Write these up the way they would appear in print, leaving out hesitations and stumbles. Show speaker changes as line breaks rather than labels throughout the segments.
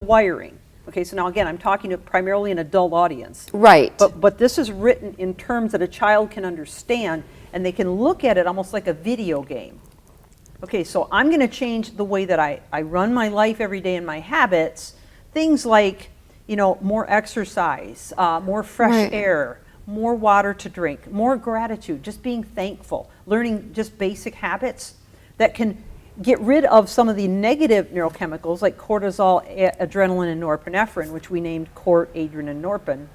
wiring. Okay, so now again, I'm talking to primarily an adult audience.
Right.
But this is written in terms that a child can understand, and they can look at it almost like a video game. Okay, so I'm going to change the way that I run my life every day and my habits. Things like, you know, more exercise, more fresh air, more water to drink, more gratitude, just being thankful, learning just basic habits that can get rid of some of the negative neurochemicals like cortisol, adrenaline, and norepinephrine, which we named Cort, Adrian, and Norpin.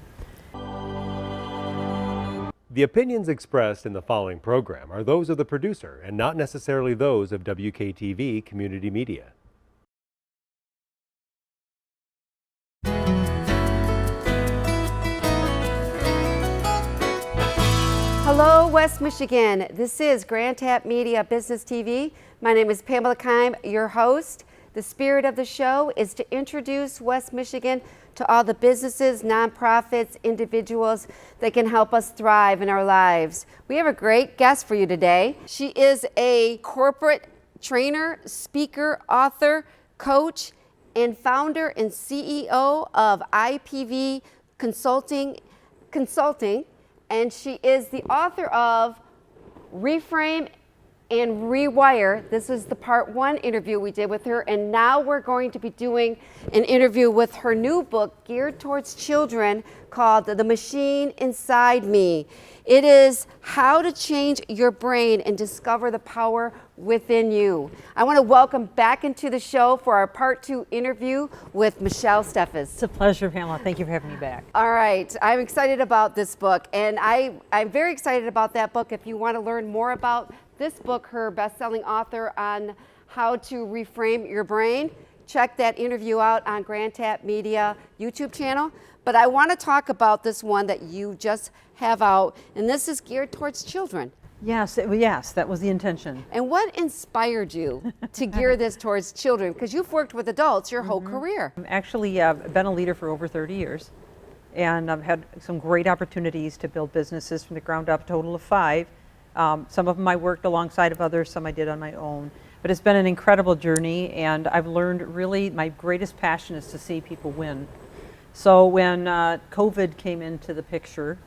The opinions expressed in the following program are those of the producer and not necessarily those of WKTV Community Media.
Hello, West Michigan. This is Grand Tap Media Business TV. My name is Pamela Keim, your host. The spirit of the show is to introduce West Michigan to all the businesses, nonprofits, individuals that can help us thrive in our lives. We have a great guest for you today. She is a corporate trainer, speaker, author, coach, and founder and CEO of IPV Consulting, and she is the author of Reframe and Rewire. This is the part 1 interview we did with her, and now we're going to be doing an interview with her new book geared towards children called The Machine Inside Me. It is how to change your brain and discover the power within you. I want to welcome back into the show for our part 2 interview with Michelle Steffes.
It's a pleasure, Pamela. Thank you for having me back.
All right, I'm excited about this book, and I'm very excited about that book. If you want to learn more about this book, her best-selling author on how to reframe your brain, check that interview out on Grand Tap Media YouTube channel. But I want to talk about this one that you just have out, and this is geared towards children.
Yes, yes, that was the intention.
And what inspired you to gear this towards children? Because you've worked with adults your whole career.
I've actually been a leader for over 30 years, and I've had some great opportunities to build businesses from the ground up, a total of 5. Some of them I worked alongside of others, some I did on my own. But it's been an incredible journey, and I've learned really my greatest passion is to see people win. So when COVID came into the picture,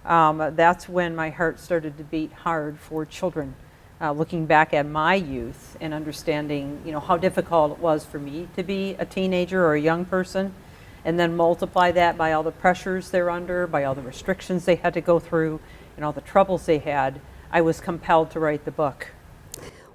that's when my heart started to beat hard for children. Looking back at my youth and understanding, you know, how difficult it was for me to be a teenager or a young person, and then multiply that by all the pressures they're under, by all the restrictions they had to go through, and all the troubles they had, I was compelled to write the book.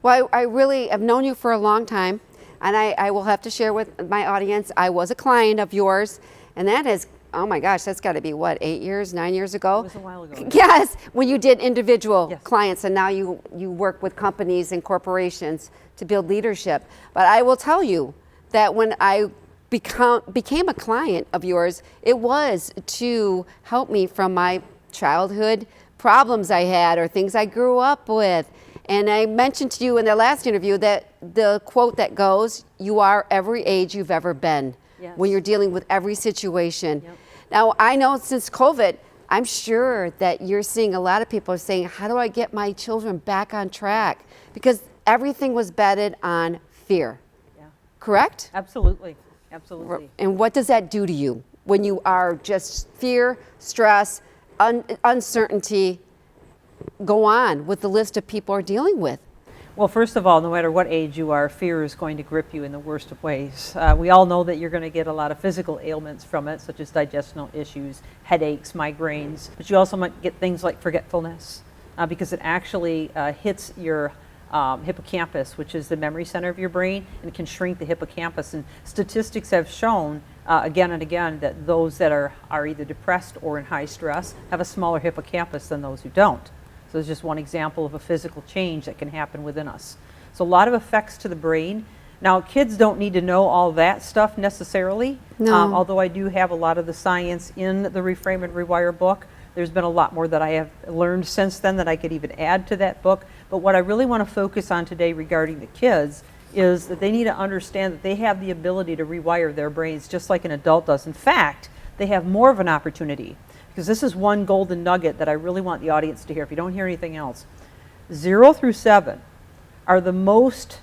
Well, I really have known you for a long time, and I will have to share with my audience, I was a client of yours, and that is, oh my gosh, that's got to be what, 8 years, 9 years ago?
It was a while ago.
Yes, when you did individual
Yes.
clients, and now you work with companies and corporations to build leadership. But I will tell you that when I became a client of yours, it was to help me from my childhood problems I had or things I grew up with. And I mentioned to you in the last interview that the quote that goes, you are every age you've ever been.
Yes.
When you're dealing with every situation.
Yep.
Now, I know since COVID, I'm sure that you're seeing a lot of people are saying, how do I get my children back on track? Because everything was betted on fear.
Yeah.
Correct?
Absolutely, absolutely.
And what does that do to you when you are just fear, stress, uncertainty? Go on with the list of people are dealing with.
Well, first of all, no matter what age you are, fear is going to grip you in the worst of ways. We all know that you're going to get a lot of physical ailments from it, such as digestional issues, headaches, migraines, but you also might get things like forgetfulness because it actually hits your hippocampus, which is the memory center of your brain, and it can shrink the hippocampus. And statistics have shown again and again that those that are either depressed or in high stress have a smaller hippocampus than those who don't. So it's just one example of a physical change that can happen within us. So a lot of effects to the brain. Now, kids don't need to know all that stuff necessarily,
No.
Although I do have a lot of the science in the Reframe and Rewire book. There's been a lot more that I have learned since then that I could even add to that book. But what I really want to focus on today regarding the kids is that they need to understand that they have the ability to rewire their brains just like an adult does. In fact, they have more of an opportunity. Because this is one golden nugget that I really want the audience to hear if you don't hear anything else. 0 through 7 are the most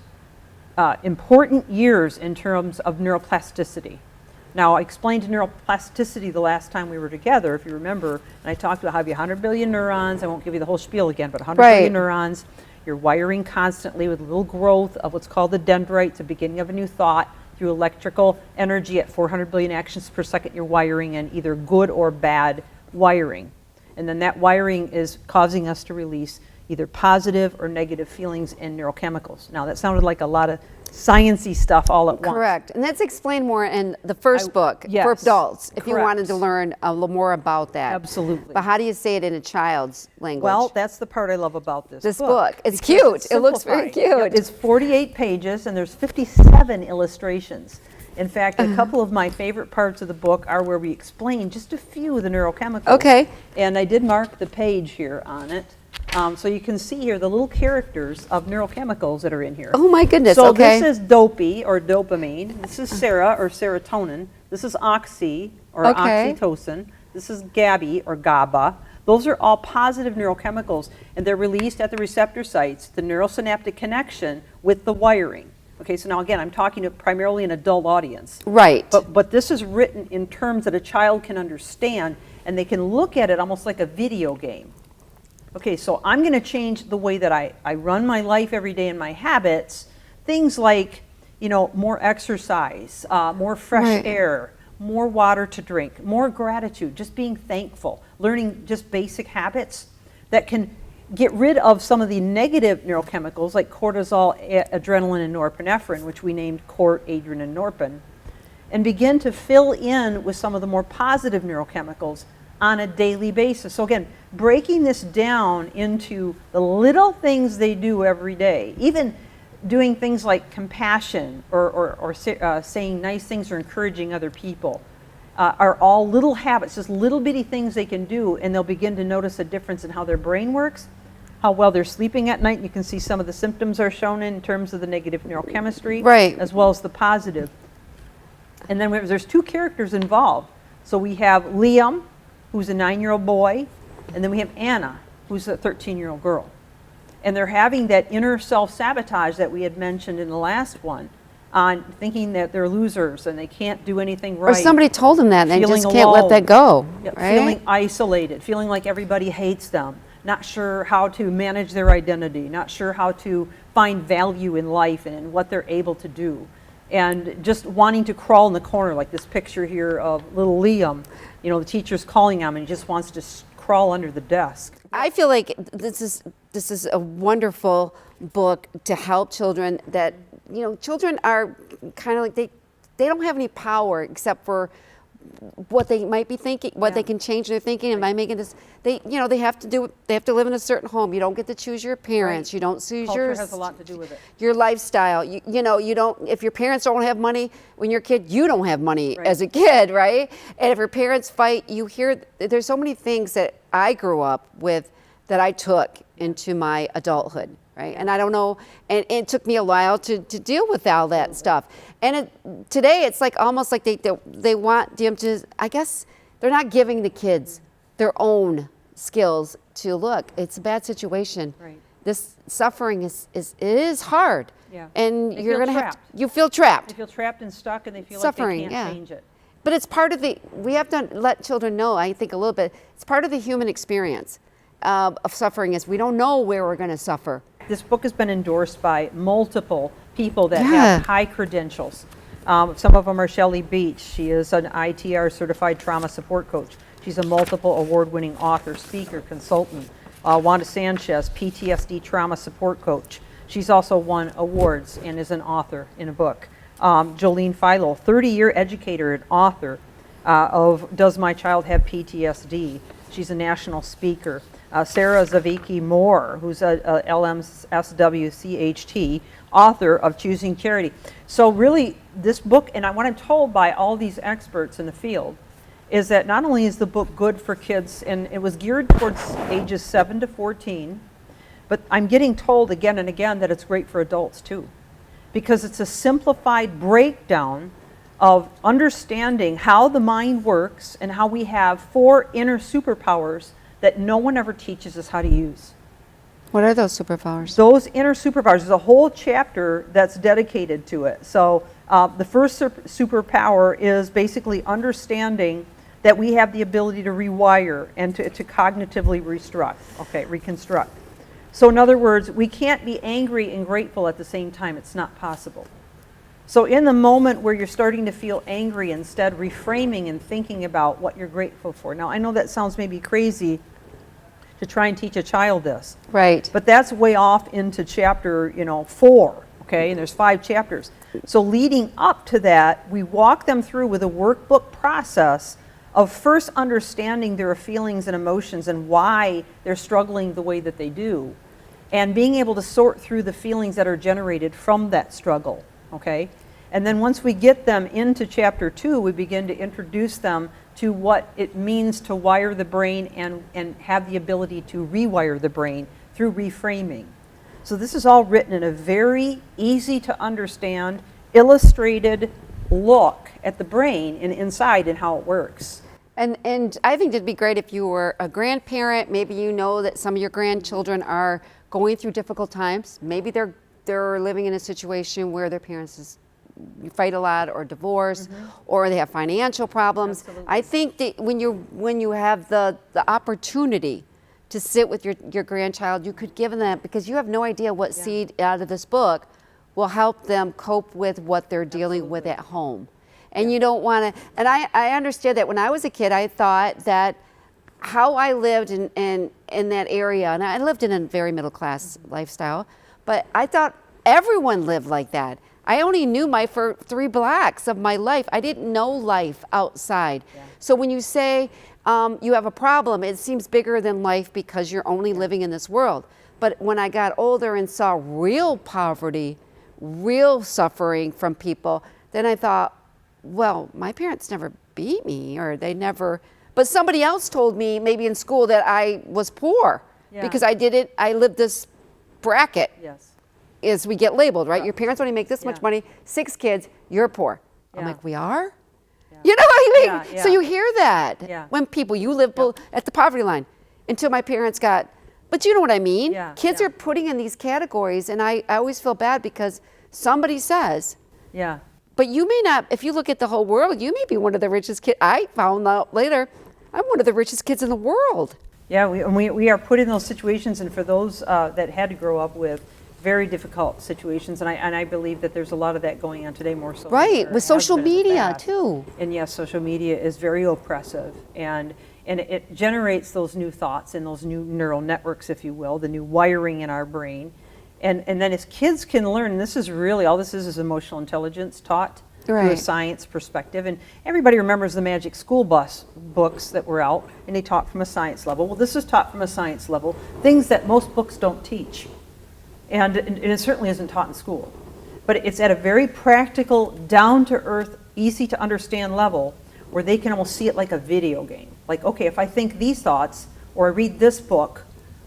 important years in terms of neuroplasticity. Now, I explained neuroplasticity the last time we were together, if you remember, and I talked about how you have 100 billion neurons. I won't give you the whole spiel again, but 100 billion neurons. You're wiring constantly with little growth of what's called the dendrites, the beginning of a new thought, through electrical energy at 400 billion actions per second. You're wiring in either good or bad wiring. And then that wiring is causing us to release either positive or negative feelings and neurochemicals. Now, that sounded like a lot of science-y stuff all at once.
Correct. And that's explained more in the first book for adults, if you wanted to learn a little more about that.
Absolutely.
But how do you say it in a child's language?
Well, that's the part I love about this
book. It's cute. It looks very cute.
Yep. It's 48 pages and there's 57 illustrations. In fact, a couple of my favorite parts of the book are where we explain just a few of the neurochemicals.
Okay.
And I did mark the page here on it. So you can see here the little characters of neurochemicals that are in here.
Oh my goodness,
so
okay.
This is dopey or dopamine. This is sera or serotonin. This is oxy or oxytocin. This is GABA or GABA. Those are all positive neurochemicals and they're released at the receptor sites, the neurosynaptic connection with the wiring. Okay, so now again, I'm talking to primarily an adult audience.
Right.
But this is written in terms that a child can understand and they can look at it almost like a video game. Okay, so I'm going to change the way that I run my life every day and my habits. Things like, you know, more exercise, more fresh air, more water to drink, more gratitude, just being thankful, learning just basic habits that can get rid of some of the negative neurochemicals like cortisol, adrenaline, and norepinephrine, which we named cort, adrenaline, and norpin, and begin to fill in with some of the more positive neurochemicals on a daily basis. So again, breaking this down into the little things they do every day, even doing things like compassion or saying nice things or encouraging other people, are all little habits, just little bitty things they can do, and they'll begin to notice a difference in how their brain works, how well they're sleeping at night. You can see some of the symptoms are shown in terms of the negative neurochemistry, as well as the positive. And then there's two characters involved. So we have Liam, who's a 9-year-old boy, and then we have Anna, who's a 13-year-old girl. And they're having that inner self-sabotage that we had mentioned in the last one, on thinking that they're losers and they can't do anything right.
Or somebody told them that and they
Feeling
just can't let that go.
Yep,
right?
Feeling isolated, feeling like everybody hates them, not sure how to manage their identity, not sure how to find value in life and in what they're able to do. And just wanting to crawl in the corner, like this picture here of little Liam. You know, the teacher's calling him and he just wants to crawl under the desk.
I feel like this is a wonderful book to help children that, you know, children are kind of like they don't have any power except for what they might be thinking, what they can change their thinking. And by making this, they have to live in a certain home. You don't get to choose your parents. You don't choose
Culture has a lot to do with it.
Your lifestyle. You know, you don't, if your parents don't have money when you're a kid, you don't have money as a kid, right? And if your parents fight, you hear, there's so many things that I grew up with that I took into my adulthood. Right, and I don't know, and it took me a while to deal with all that stuff. And today it's like almost like they want them to, I guess they're not giving the kids their own skills to look. It's a bad situation. Right. This suffering is hard. Yeah. And you're gonna have you feel trapped.
They feel trapped and stuck, and they feel
suffering,
like they can't change it.
But it's part of we have to let children know, I think a little bit, it's part of the human experience of suffering is we don't know where we're gonna suffer.
This book has been endorsed by multiple people that have high credentials. Some of them are Shelley Beach. She is an ITR certified trauma support coach. She's a multiple award-winning author, speaker, consultant. Wanda Sanchez, PTSD trauma support coach. She's also won awards and is an author in a book. Jolene Philo, 30-year educator and author of Does My Child Have PTSD? She's a national speaker. Sarah Zavicki Moore, who's a LMSWCHT, author of Choosing Charity. So really, this book, and what I'm told by all these experts in the field, is that not only is the book good for kids, and it was geared towards ages 7 to 14, but I'm getting told again and again that it's great for adults too, because it's a simplified breakdown of understanding how the mind works and how we have 4 inner superpowers that no one ever teaches us how to use.
What are those superpowers?
Those inner superpowers, there's a whole chapter that's dedicated to it. So the first superpower is basically understanding that we have the ability to rewire and to cognitively reconstruct. So in other words, we can't be angry and grateful at the same time. It's not possible. So in the moment where you're starting to feel angry, instead reframing and thinking about what you're grateful for. Now I know that sounds maybe crazy to try and teach a child this.
Right.
But that's way off into chapter, 4, okay? And there's 5 chapters. So leading up to that, we walk them through with a workbook process of first understanding their feelings and emotions and why they're struggling the way that they do, and being able to sort through the feelings that are generated from that struggle, okay? And then once we get them into chapter 2, we begin to introduce them to what it means to wire the brain and have the ability to rewire the brain through reframing. So this is all written in a very easy to understand, illustrated look at the brain and inside and how it works.
And I think it'd be great if you were a grandparent. Maybe you know that some of your grandchildren are going through difficult times. Maybe they're living in a situation where their parents fight a lot, or divorce, or they have financial problems.
Absolutely.
I think that when you have the opportunity to sit with your grandchild, you could give them that, because you have no idea what seed out of this book will help them cope with what they're dealing with at home. And you don't want to, and I understand that when I was a kid, I thought that how I lived in that area, and I lived in a very middle class lifestyle, but I thought everyone lived like that. I only knew my 3 blocks of my life. I didn't know life outside. Yeah. So when you say you have a problem, it seems bigger than life because you're only living in this world. But when I got older and saw real poverty, real suffering from people, then I thought, well, my parents never beat me, or they never, but somebody else told me maybe in school that I was poor because I lived this bracket.
Yes.
Is we get labeled, right? Your parents only make this much money, 6 kids, you're poor. I'm like, we are? You know what I mean? So you hear that when people, you live at the poverty line, until my parents got, but you know what I mean? Kids are putting in these categories, and I always feel bad because somebody says, but you may not, if you look at the whole world, you may be one of the richest kids. I found out later, I'm one of the richest kids in the world. Yeah,
we are put in those situations, and for those that had to grow up with very difficult situations, and I believe that there's a lot of that going on today, more so.
Right, with social media too.
And yes, social media is very oppressive, and it generates those new thoughts and those new neural networks, if you will, the new wiring in our brain. And then as kids can learn, and this is really, all this is emotional intelligence taught through a science perspective. And everybody remembers the Magic School Bus books that were out, and they taught from a science level. Well, this is taught from a science level, things that most books don't teach. And it certainly isn't taught in school. But it's at a very practical, down-to-earth, easy to understand level where they can almost see it like a video game. Like, okay, if I think these thoughts, or I read this book,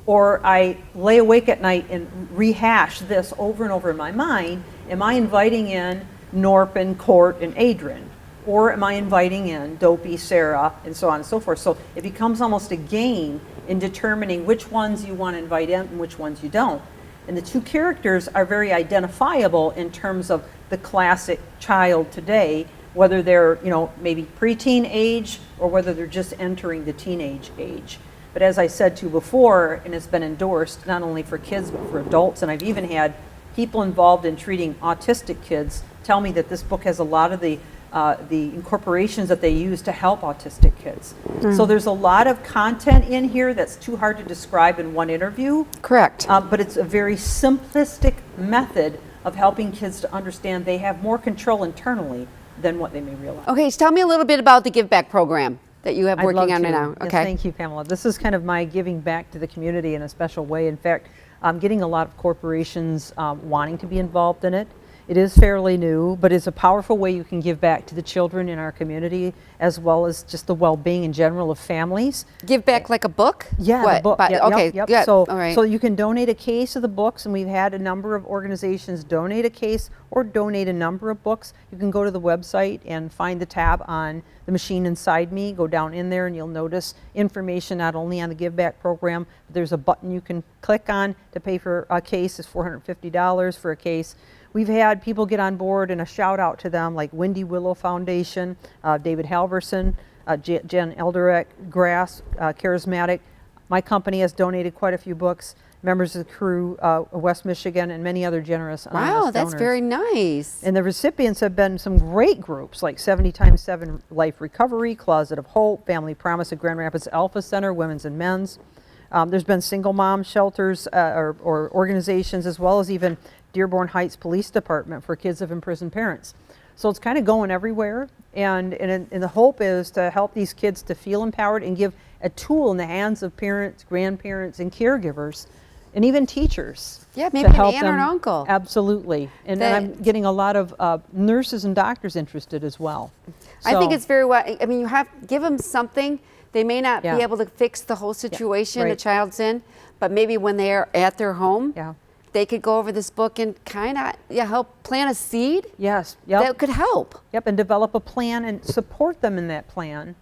or I lay awake at night and rehash this over and over in my mind, am I inviting in Norp and Court and Adrian? Or am I inviting in Dopey, Sarah, and so on and so forth? So it becomes almost a game in determining which ones you want to invite in and which ones you don't. And the 2 characters are very identifiable in terms of the classic child today, whether they're, maybe preteen age or whether they're just entering the teenage age. But as I said to you before, and it's been endorsed not only for kids but for adults, and I've even had people involved in treating autistic kids tell me that this book has a lot of the incorporations that they use to help autistic kids. So there's a lot of content in here that's too hard to describe in one interview.
Correct.
But it's a very simplistic method of helping kids to understand they have more control internally than what they may realize.
Okay, so tell me a little bit about the Give Back program that you have working on right now.
Yes, thank you, Pamela. This is kind of my giving back to the community in a special way. In fact, I'm getting a lot of corporations wanting to be involved in it. It is fairly new, but it's a powerful way you can give back to the children in our community, as well as just the well-being in general of families.
Give back like a book?
Yeah,
What?
the book.
But,
Yep,
okay,
yep.
good.
So,
all right.
so you can donate a case of the books, and we've had a number of organizations donate a case or donate a number of books. You can go to the website and find the tab on the machine inside me. Go down in there and you'll notice information not only on the Give Back program, but there's a button you can click on to pay for a case. It's $450 for a case. We've had people get on board, and a shout out to them like Wendy Willow Foundation, David Halverson, Jen Elderack, Grass, Charismatic. My company has donated quite a few books, members of the crew, West Michigan, and many other generous
Wow,
honest
that's
donors.
very nice.
And the recipients have been some great groups like 70x7 Life Recovery, Closet of Hope, Family Promise at Grand Rapids Alpha Center, Women's and Men's. There's been single mom shelters or organizations, as well as even Dearborn Heights Police Department for kids of imprisoned parents. So it's kind of going everywhere, and the hope is to help these kids to feel empowered and give a tool in the hands of parents, grandparents, and caregivers, and even teachers.
Yeah,
to
maybe an
help
aunt or an
them.
uncle.
Absolutely, and I'm getting a lot of nurses and doctors interested as well.
I think
So-
it's very well. I mean, you have give them something. They may not
Yeah.
be able to fix the whole situation the
right.
child's in, but maybe when they're at their home,
Yeah.
they could go over this book and kind of help plant a seed
Yes. Yep.
that could help.
Yep, and develop a plan and support them in that plan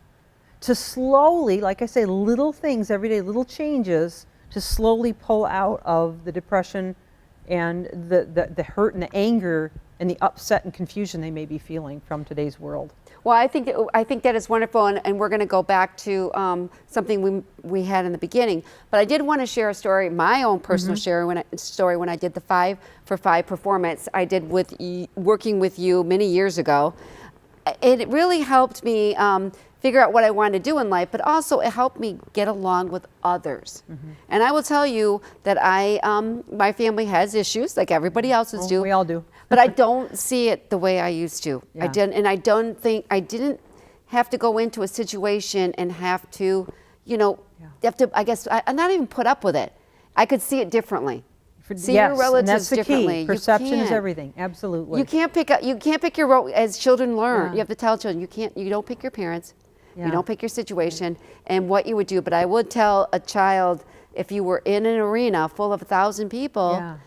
to slowly, like I say, little things every day, little changes to slowly pull out of the depression and the hurt and the anger and the upset and confusion they may be feeling from today's world.
Well, I think that is wonderful, and we're going to go back to something we had in the beginning. But I did want to share a story, my own personal story when I did the 5 for 5 performance I did working with you many years ago. It really helped me figure out what I wanted to do in life, but also it helped me get along with others. And I will tell you that my family has issues, like everybody else's do.
We all do.
But I don't see it the way I used to.
Yeah.
I didn't have to go into a situation and have to, have to, I guess, I'm not even put up with it. I could see it differently. See
Yes,
your relatives
and that's the
differently.
key. Perception is
can't.
everything. Absolutely.
You can't pick your role as children learn.
Yeah.
You have to tell children you don't pick your parents.
Yeah.
You don't pick your situation and what you would do. But I would tell a child, if you were in an arena full of 1,000 people,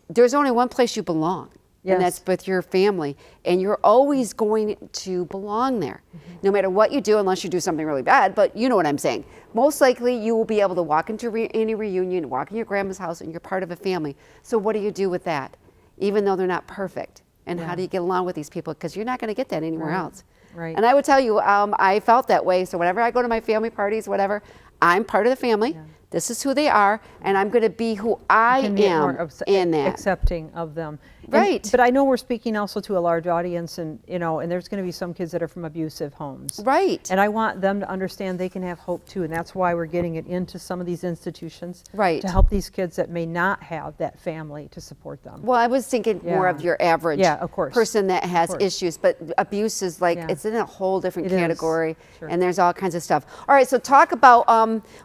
there's only one place you belong.
Yes.
And that's with your family. And you're always going to belong there, no matter what you do, unless you do something really bad. But you know what I'm saying. Most likely you will be able to walk into any reunion, walk in your grandma's house, and you're part of a family. So what do you do with that, even though they're not perfect? And how do you get along with these people? Because you're not going to get that anywhere else.
Right.
And I would tell you, I felt that way. So whenever I go to my family parties, whatever, I'm part of the family.
Yeah.
This is who they are, and I'm going to be who I
can be more
am in that.
accepting of them.
Right.
But I know we're speaking also to a large audience, and and there's going to be some kids that are from abusive homes.
Right.
And I want them to understand they can have hope too, and that's why we're getting it into some of these institutions.
Right.
To help these kids that may not have that family to support them.
Well, I was thinking more of your average
of course.
person that has
course.
issues, but abuse is like,
Yeah.
it's in a whole different
It is.
category,
Sure.
and there's all kinds of stuff. All right, so talk about,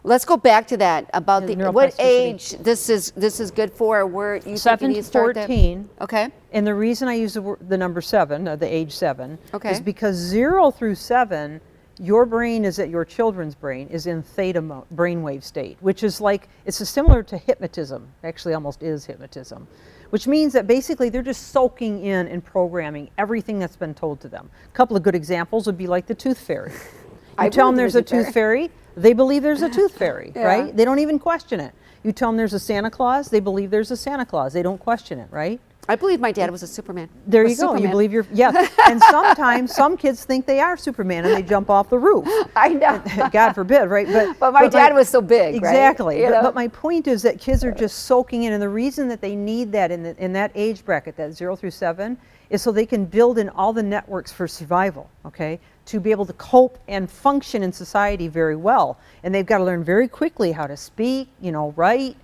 let's go back to that, about what
neuroplasticity.
age this is good for, where you think you
7
need
to
to start that?
14.
Okay.
And the reason I use the number 7, the age 7,
Okay.
is because 0 through 7, your brain is your children's brain is in theta brainwave state, which is like, it's similar to hypnotism, actually almost is hypnotism, which means that basically they're just soaking in and programming everything that's been told to them. A couple of good examples would be like the tooth fairy.
I
You tell them
believe
there's a tooth fairy, they believe there's a tooth fairy,
Yeah.
right? They don't even question it. You tell them there's a Santa Claus, they believe there's a Santa Claus. They don't question it, right?
I believe my dad was a Superman.
There
Was
you go. You
Superman.
believe and sometimes some kids think they are Superman and they jump off the roof.
I know.
God forbid, right?
But my dad was so big, right?
Exactly.
You know?
But my point is that kids are just soaking in, and the reason that they need that in that age bracket, that 0 through 7, is so they can build in all the networks for survival, okay? To be able to cope and function in society very well. And they've got to learn very quickly how to speak, write,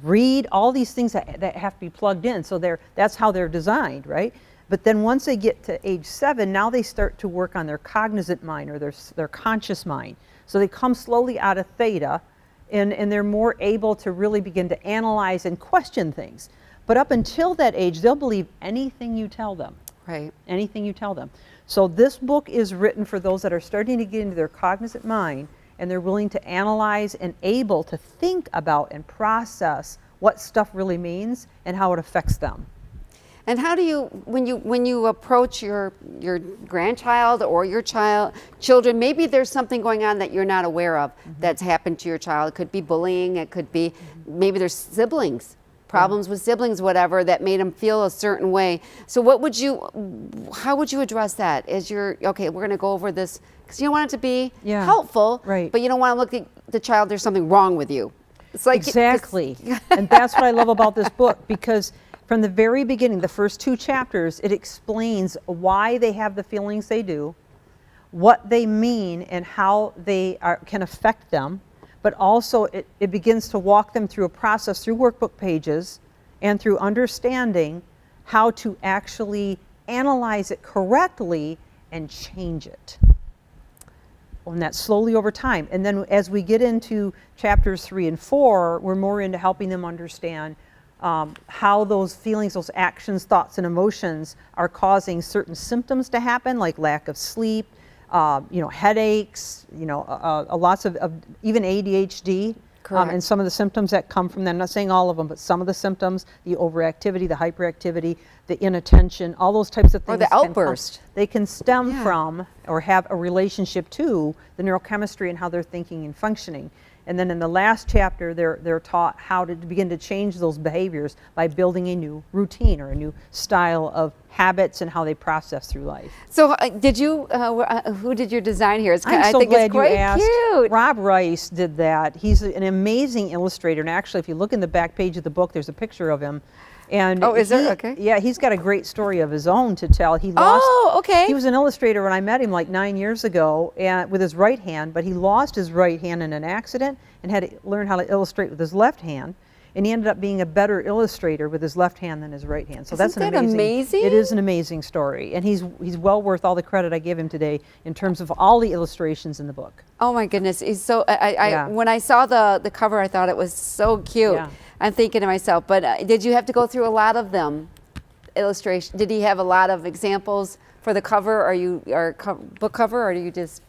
read, all these things that have to be plugged in. So that's how they're designed, right? But then once they get to age 7, now they start to work on their cognizant mind, or their conscious mind. So they come slowly out of theta, and they're more able to really begin to analyze and question things. But up until that age, they'll believe anything you tell them.
Right.
Anything you tell them. So this book is written for those that are starting to get into their cognizant mind, and they're willing to analyze and able to think about and process what stuff really means and how it affects them.
And how do you, when you approach your grandchild or your children, maybe there's something going on that you're not aware of that's happened to your child. It could be bullying. It could be maybe there's siblings, problems with siblings, whatever, that made them feel a certain way. So how would you address that? As you're, okay, we're going to go over this, because you don't want it to be helpful,
right.
But you don't want to look at the child, there's something wrong with you. It's like
exactly. And that's what I love about this book, because from the very beginning, the first 2 chapters, it explains why they have the feelings they do, what they mean, and how they can affect them. But also it begins to walk them through a process through workbook pages and through understanding how to actually analyze it correctly and change it. And that slowly over time. And then as we get into chapters 3 and 4, we're more into helping them understand how those feelings, those actions, thoughts, and emotions are causing certain symptoms to happen, like lack of sleep, headaches, lots of even ADHD, and some of the symptoms that come from that. I'm not saying all of them, but some of the symptoms, the overactivity, the hyperactivity, the inattention, all those types of things.
Or the outburst.
They can stem from or have a relationship to the neurochemistry and how they're thinking and functioning. And then in the last chapter, they're taught how to begin to change those behaviors by building a new routine or a new style of habits and how they process through life.
So did you, who did your design here?
I'm so glad you asked.
Cute.
Rob Rice did that. He's an amazing illustrator. And actually, if you look in the back page of the book, there's a picture of him. And
is there? Okay.
Yeah, he's got a great story of his own to tell. He was an illustrator when I met him like 9 years ago, and with his right hand, but he lost his right hand in an accident and had to learn how to illustrate with his left hand. And he ended up being a better illustrator with his left hand than his right hand. So that's an amazing. It is an amazing story, and he's well worth all the credit I give him today in terms of all the illustrations in the book.
Oh my goodness! He's so. When I saw the cover, I thought it was so cute. Yeah. I'm thinking to myself, but did you have to go through a lot of them? Illustration? Did he have a lot of examples for the cover, or book cover, or do you just?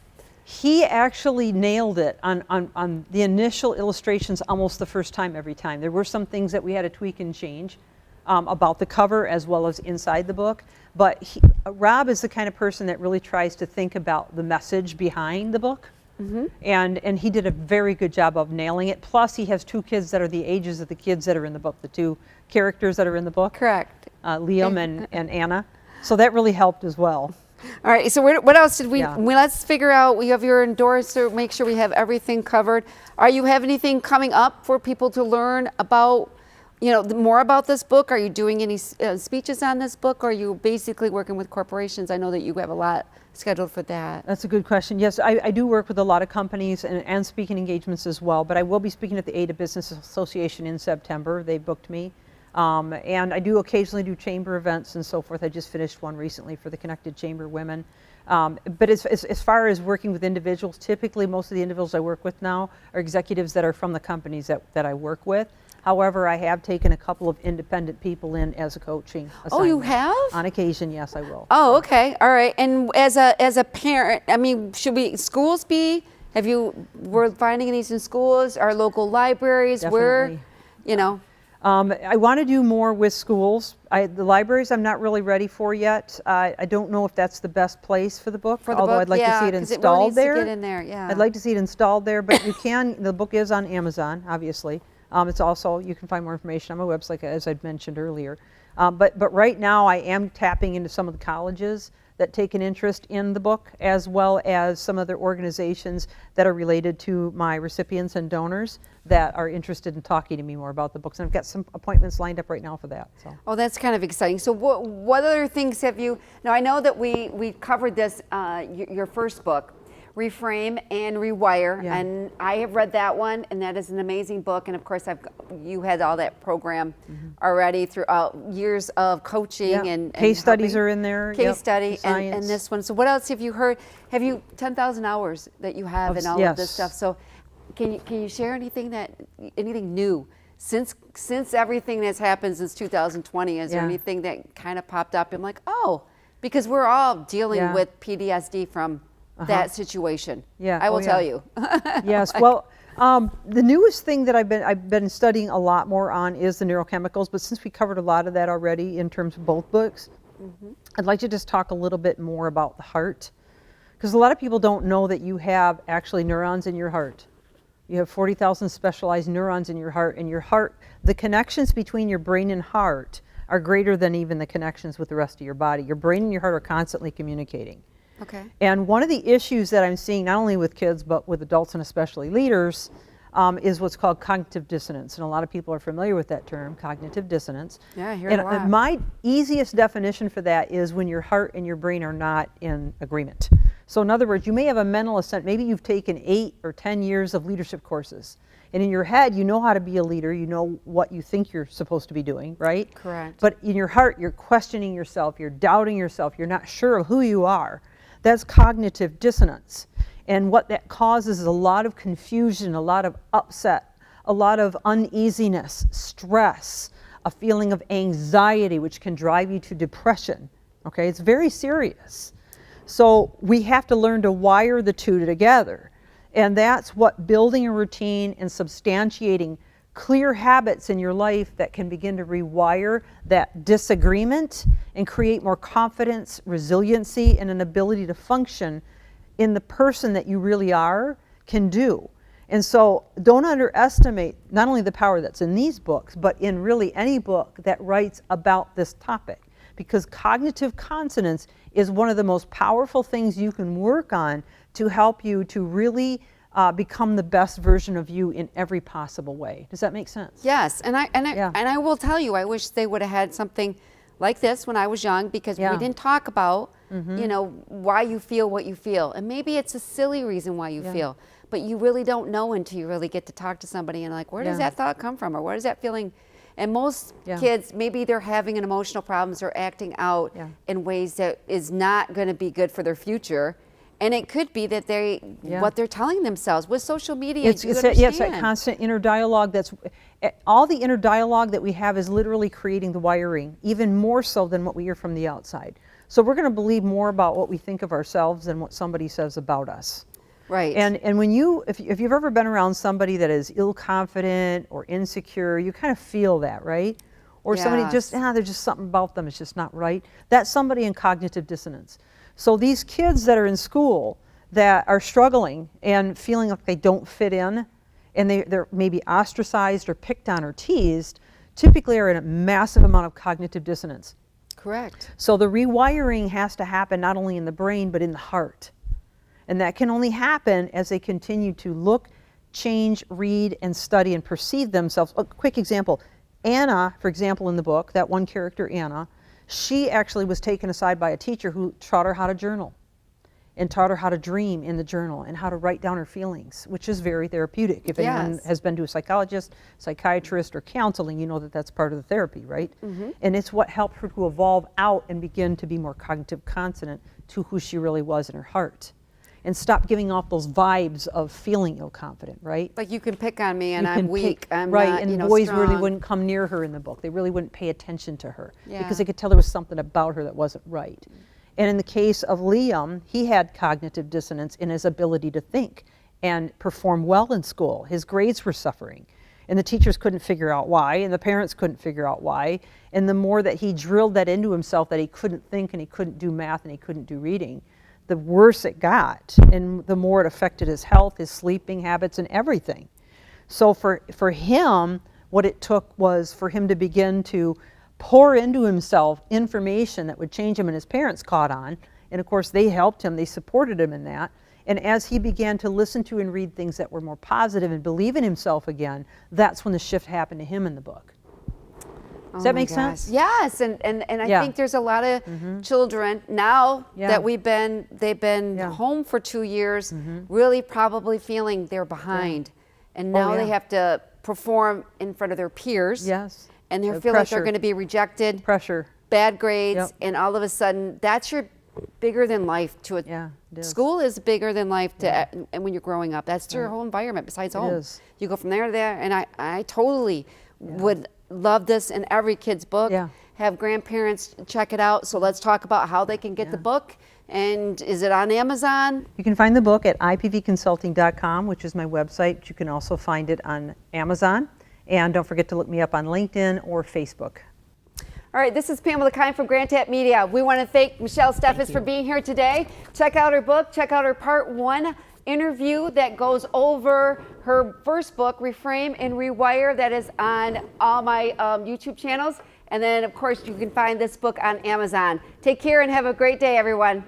He actually nailed it on the initial illustrations almost the first time every time. There were some things that we had to tweak and change about the cover as well as inside the book. But Rob is the kind of person that really tries to think about the message behind the book. Mm-hmm. And he did a very good job of nailing it. Plus, he has 2 kids that are the ages of the kids that are in the book, the 2 characters that are in the book.
Correct.
Liam and Anna. So that really helped as well.
All right, so what else did we let's figure out. We have your endorser, make sure we have everything covered. Are you have anything coming up for people to learn about, more about this book? Are you doing any speeches on this book, or are you basically working with corporations? I know that you have a lot scheduled for that.
That's a good question. Yes, I do work with a lot of companies and speaking engagements as well, but I will be speaking at the Ada Business Association in September. They booked me. And I do occasionally do chamber events and so forth. I just finished one recently for the Connected Chamber Women. But as far as working with individuals, typically most of the individuals I work with now are executives that are from the companies that I work with. However, I have taken a couple of independent people in as a coaching assignment.
Oh, you have?
On occasion, yes, I will.
Oh, okay. All right. And as a parent, I mean, should schools be, we're finding these in schools, our local libraries,
Definitely. I want to do more with schools. The libraries I'm not really ready for yet. I don't know if that's the best place for the book, although I'd like to see it installed there.
It really needs to get in there, yeah.
I'd like to see it installed there, but the book is on Amazon, obviously. It's also, you can find more information on my website, as I'd mentioned earlier. But right now I am tapping into some of the colleges that take an interest in the book, as well as some other organizations that are related to my recipients and donors that are interested in talking to me more about the books. And I've got some appointments lined up right now for that. So.
Oh, that's kind of exciting. So what other things have you, now I know that we covered this, your first book, Reframe and Rewire, and I have read that one, and that is an amazing book. And of course, you had all that program already throughout years of coaching and
case studies are in there.
Case study and this one. So what else have you heard? Have you 10,000 hours that you have in all of this stuff? So can you share anything new since everything that's happened since 2020, is there
Yeah.
anything that kind of popped up? I'm like, oh, because we're all dealing
Yeah.
with PTSD from that situation.
Yeah.
I will
Oh, yeah.
tell you.
Yes, well, the newest thing that I've been studying a lot more on is the neurochemicals, but since we covered a lot of that already in terms of both books, I'd like to just talk a little bit more about the heart, because a lot of people don't know that you have actually neurons in your heart. You have 40,000 specialized neurons in your heart, and your heart, the connections between your brain and heart are greater than even the connections with the rest of your body. Your brain and your heart are constantly communicating.
Okay.
And one of the issues that I'm seeing, not only with kids, but with adults and especially leaders, is what's called cognitive dissonance. And a lot of people are familiar with that term, cognitive dissonance.
Yeah, I hear it a lot.
And my easiest definition for that is when your heart and your brain are not in agreement. So in other words, you may have a mental assent. Maybe you've taken 8 or 10 years of leadership courses. And in your head, you know how to be a leader. You know what you think you're supposed to be doing, right?
Correct.
But in your heart, you're questioning yourself. You're doubting yourself. You're not sure of who you are. That's cognitive dissonance. And what that causes is a lot of confusion, a lot of upset, a lot of uneasiness, stress, a feeling of anxiety, which can drive you to depression. Okay, it's very serious. So we have to learn to wire the two together. And that's what building a routine and substantiating clear habits in your life that can begin to rewire that disagreement and create more confidence, resiliency, and an ability to function in the person that you really are can do. And so don't underestimate not only the power that's in these books, but in really any book that writes about this topic. Because cognitive consonance is one of the most powerful things you can work on to help you to really become the best version of you in every possible way. Does that make sense?
Yes, and
Yeah.
I will tell you, I wish they would have had something like this when I was young, because
Yeah.
we didn't talk about, you know, why you feel what you feel. And maybe it's a silly reason why you feel, but you really don't know until you really get to talk to somebody and like, where does
Yeah.
that thought come from, or where does that feeling? And most
Yeah.
kids, maybe they're having an emotional problems or acting out
Yeah.
in ways that is not going to be good for their future. And it could be that what they're telling themselves with social media.
It's that constant inner dialogue. That's all the inner dialogue that we have is literally creating the wiring, even more so than what we hear from the outside. So we're going to believe more about what we think of ourselves than what somebody says about us.
Right.
And when if you've ever been around somebody that is ill-confident or insecure, you kind of feel that, right? Or somebody just, there's just something about them, it's just not right. That's somebody in cognitive dissonance. So these kids that are in school that are struggling and feeling like they don't fit in, and they're maybe ostracized or picked on or teased, typically are in a massive amount of cognitive dissonance.
Correct.
So the rewiring has to happen not only in the brain, but in the heart. And that can only happen as they continue to look, change, read, and study and perceive themselves. A quick example, Anna, for example, in the book, that one character, Anna, she actually was taken aside by a teacher who taught her how to journal and taught her how to dream in the journal and how to write down her feelings, which is very therapeutic. If anyone has been to a psychologist, psychiatrist, or counseling, you know that that's part of the therapy, right? And it's what helped her to evolve out and begin to be more cognitive consonant to who she really was in her heart. And stop giving off those vibes of feeling ill-confident, right?
Like you can pick on me and
You
I'm
can
weak.
pick-
I'm
right,
not,
and
you know,
boys really
strong.
wouldn't come near her in the book. They really wouldn't pay attention to her
Yeah.
because they could tell there was something about her that wasn't right. And in the case of Liam, he had cognitive dissonance in his ability to think and perform well in school. His grades were suffering, and the teachers couldn't figure out why, and the parents couldn't figure out why. And the more that he drilled that into himself, that he couldn't think and he couldn't do math and he couldn't do reading, the worse it got, and the more it affected his health, his sleeping habits, and everything. So for him, what it took was for him to begin to pour into himself information that would change him, and his parents caught on. And of course, they helped him, they supported him in that. And as he began to listen to and read things that were more positive and believe in himself again, that's when the shift happened to him in the book. Does that make sense?
Yes, and I think there's a lot of children now that they've been home for 2 years, really probably feeling they're behind, and now they have to perform in front of their peers.
Yes.
And they feel like they're going to be rejected.
Pressure.
Bad grades, and all of a sudden, that's your bigger than life to a
it is.
school is bigger than life to and when you're growing up. That's your whole environment besides home.
is.
You go from there to there, and I totally would love this in every kid's book.
Yeah.
Have grandparents check it out. So let's talk about how they can get the book. And is it on Amazon?
You can find the book at ipvconsulting.com, which is my website. You can also find it on Amazon. And don't forget to look me up on LinkedIn or Facebook.
All right, this is Pamela Keim from GrandTap Media. We want to thank Michelle Steffes for being here today. Check out her book, check out her part 1 interview that goes over her first book, Reframe and Rewire, that is on all my YouTube channels. And then, of course, you can find this book on Amazon. Take care and have a great day, everyone.